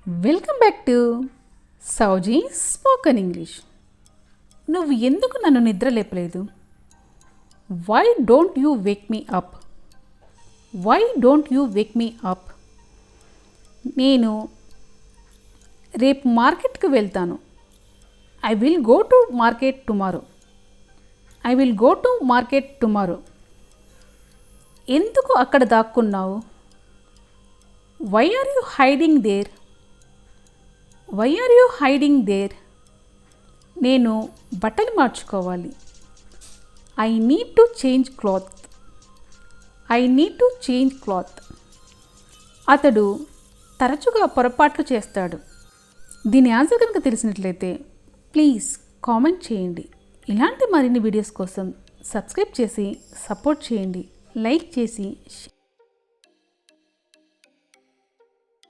Welcome back to Souji spoken English. నువ్వు ఎందుకు నన్ను నిద్ర లేపలేదు? Why don't you wake me up? Why don't you wake me up? నేను రేపు మార్కెట్కి వెళ్తాను. I will go to market tomorrow. I will go to market tomorrow. ఎందుకు అక్కడ దాక్కున్నావు? Why are you hiding there? Why are you hiding there? నేను బట్టలు మార్చుకోవాలి. I need to change cloth. I need to change cloth. అతడు తరచుగా పొరపాట్లు చేస్తాడు. దీని ఆన్సర్ కనుక తెలిసినట్లయితే ప్లీజ్ కామెంట్ చేయండి. ఇలాంటి మరిన్ని వీడియోస్ కోసం సబ్స్క్రైబ్ చేసి సపోర్ట్ చేయండి. లైక్ చేసి